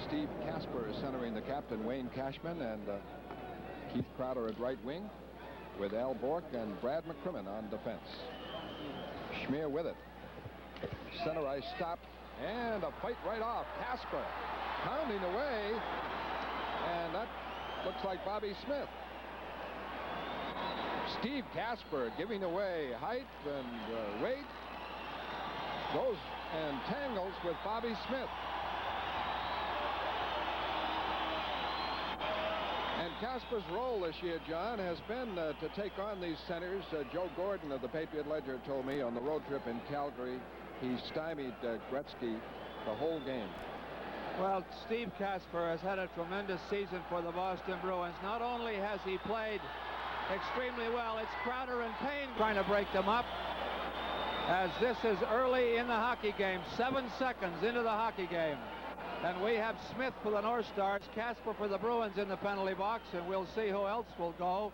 Steve Kasper is centering the captain, Wayne Cashman, and Keith Crowder at right wing, with Al Bork and Brad McCrimmon on defense. Schmier with it. Center ice stop, and a fight right off. Kasper pounding away, and that looks like Bobby Smith. Steve Kasper giving away height and weight. Goes and tangles with Bobby Smith. And Kasper's role this year, John, has been to take on these centers. Joe Gordon of the Patriot Ledger told me on the road trip in Calgary, he stymied Gretzky the whole game. Well, Steve Kasper has had a tremendous season for the Boston Bruins. Not only has he played extremely well, it's Crowder and Payne trying to break them up, as this is early in the hockey game, 7 seconds into the hockey game. And we have Smith for the North Stars, Kasper for the Bruins in the penalty box, and we'll see who else will go.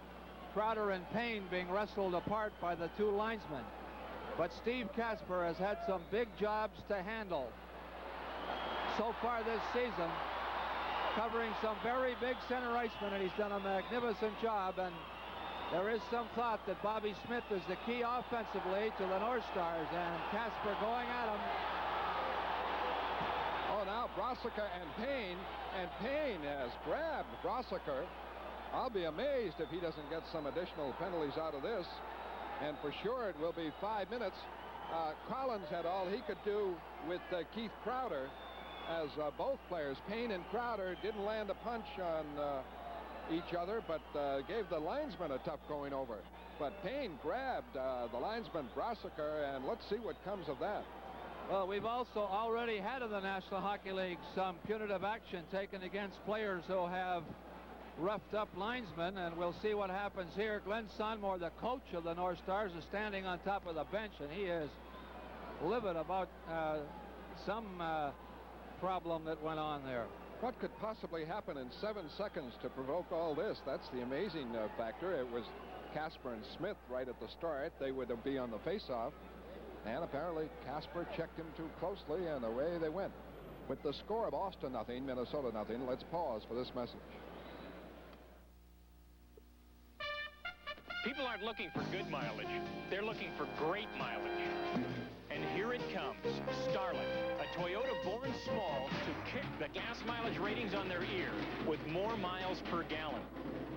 Crowder and Payne being wrestled apart by the two linesmen. But Steve Kasper has had some big jobs to handle so far this season, covering some very big center icemen, and he's done a magnificent job. And there is some thought that Bobby Smith is the key offensively to the North Stars, and Kasper going at him. Oh, now Brassica and Payne has grabbed Brassica. I'll be amazed if he doesn't get some additional penalties out of this, and for sure it will be 5 minutes. Collins had all he could do with Keith Crowder, as both players, Payne and Crowder, didn't land a punch on each other, but gave the linesman a tough going over. But Payne grabbed the linesman Brassica, and let's see what comes of that. Well, we've also already had in the National Hockey League some punitive action taken against players who have roughed up linesmen, and we'll see what happens here. Glenn Sonmore, the coach of the North Stars, is standing on top of the bench, and he is livid about some problem that went on there. What could possibly happen in 7 seconds to provoke all this? That's the amazing factor. It was Kasper and Smith right at the start. They would be on the face-off. And apparently Kasper checked him too closely, and away they went. With the score of Boston nothing, Minnesota nothing, let's pause for this message. People aren't looking for good mileage. They're looking for great mileage. And here it comes, Starlet, a Toyota born small to kick the gas mileage ratings on their ear with more miles per gallon.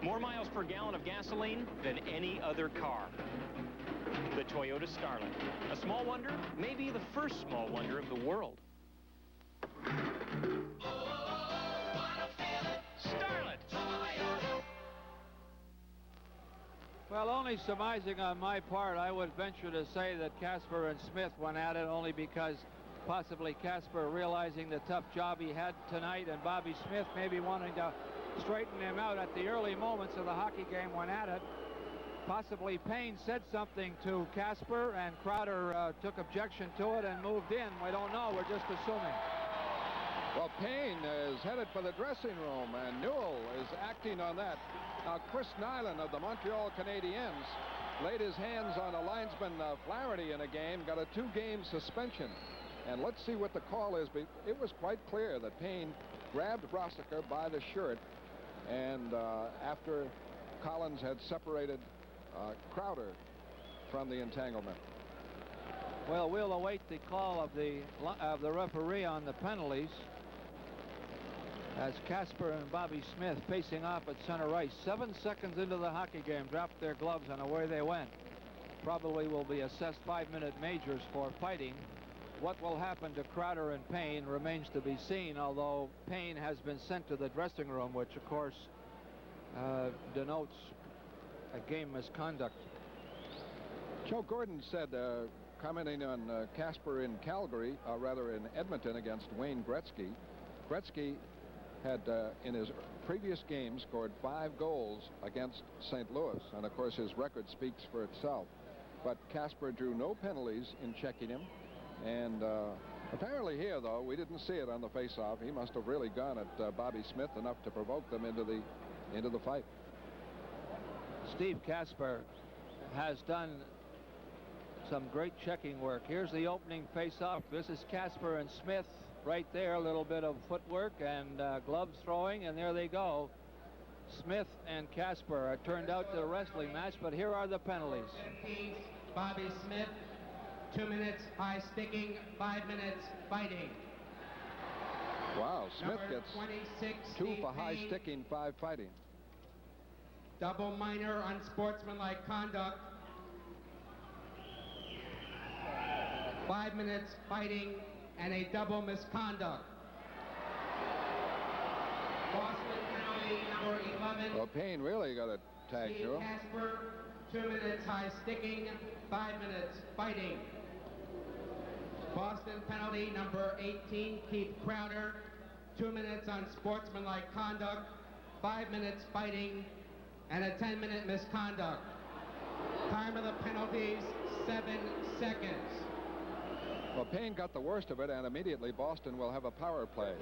More miles per gallon of gasoline than any other car. The Toyota Starlet. A small wonder, maybe the first small wonder of the world. Starlet! Well, only surmising on my part, I would venture to say that Kasper and Smith went at it only because possibly Kasper realizing the tough job he had tonight, and Bobby Smith maybe wanting to straighten him out at the early moments of the hockey game went at it. Possibly Payne said something to Kasper, and Crowder took objection to it and moved in. We don't know. We're just assuming. Well, Payne is headed for the dressing room, and Newell is acting on that. Now, Chris Nyland of the Montreal Canadiens laid his hands on a linesman Flaherty in a game, got a 2-game suspension. And let's see what the call is. It was quite clear that Payne grabbed Brassica by the shirt, and after Collins had separated Crowder from the entanglement. Well, we'll await the call of the referee on the penalties, as Kasper and Bobby Smith facing off at center ice. 7 seconds into the hockey game, dropped their gloves and away they went. Probably will be assessed 5-minute majors for fighting. What will happen to Crowder and Payne remains to be seen, although Payne has been sent to the dressing room, which of course denotes a game misconduct. Joe Gordon said, commenting on Kasper in Calgary, rather in Edmonton against Wayne Gretzky. Gretzky had in his previous game scored 5 goals against St. Louis, and of course his record speaks for itself. But Kasper drew no penalties in checking him, and apparently here, though, we didn't see it on the face-off. He must have really gone at Bobby Smith enough to provoke them into the fight. Steve Kasper has done some great checking work. Here's the opening face-off. This is Kasper and Smith right there, a little bit of footwork and gloves throwing, and there they go. Smith and Kasper turned out to a wrestling match, but here are the penalties. Bobby Smith, 2 minutes high sticking, 5 minutes fighting. Wow, Smith Number gets 26, 2 Steve for high Payne. sticking, 5 fighting. Double minor unsportsmanlike conduct. 5 minutes fighting and a double misconduct. Boston penalty number 11. Well, Payne really got a tag Steve to him. Kasper, 2 minutes high sticking, 5 minutes fighting. Boston penalty number 18, Keith Crowder, 2 minutes unsportsmanlike conduct, 5 minutes fighting, and a 10-minute misconduct. Time of the penalties, 7 seconds. Well, Payne got the worst of it, and immediately Boston will have a power play.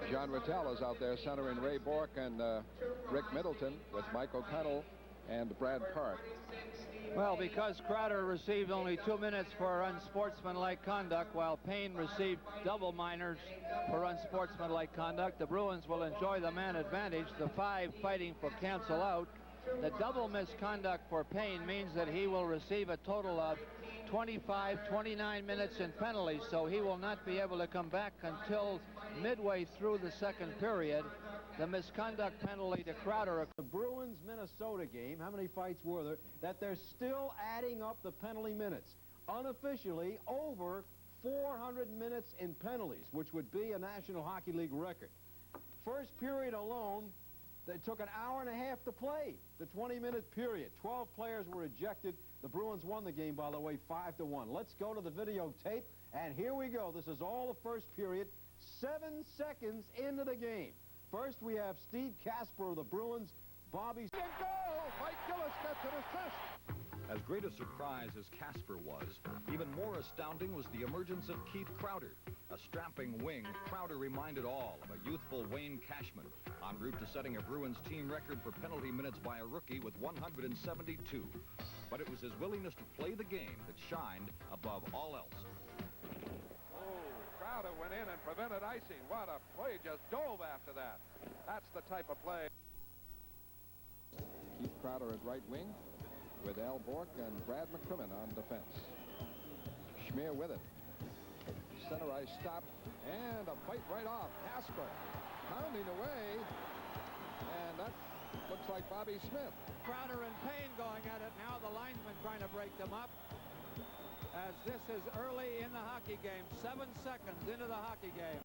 John Rattel is out there centering Ray Bork and Rick Middleton with Mike O'Connell and Brad Park. Well, because Crowder received only 2 minutes for unsportsmanlike conduct, while Payne received double minors for unsportsmanlike conduct, the Bruins will enjoy the man advantage. The 5 fighting for cancel out. The double misconduct for Payne means that he will receive a total of 29 minutes in penalties, so he will not be able to come back until midway through the second period. The misconduct penalty to Crowder. The Bruins-Minnesota game, how many fights were there? That they're still adding up the penalty minutes. Unofficially, over 400 minutes in penalties, which would be a National Hockey League record. First period alone, they took an hour and a half to play, the 20-minute period. 12 players were ejected. The Bruins won the game, by the way, 5-1. Let's go to the videotape, and here we go. This is all the first period, 7 seconds into the game. First, we have Steve Kasper of the Bruins, Bobby... And goal! Mike Gillis gets an assist. As great a surprise as Kasper was, even more astounding was the emergence of Keith Crowder. A strapping wing, Crowder reminded all of a youthful Wayne Cashman, en route to setting a Bruins team record for penalty minutes by a rookie with 172. But it was his willingness to play the game that shined above all else. Oh, Crowder went in and prevented icing. What a play, just dove after that. That's the type of play. Keith Crowder at right wing with Al Bork and Brad McCrimmon on defense. Schmier with it. Center ice stop, and a fight right off. Kasper pounding away, and that looks like Bobby Smith. Crowder and Payne going at it now. The linesman trying to break them up. As this is early in the hockey game, 7 seconds into the hockey game.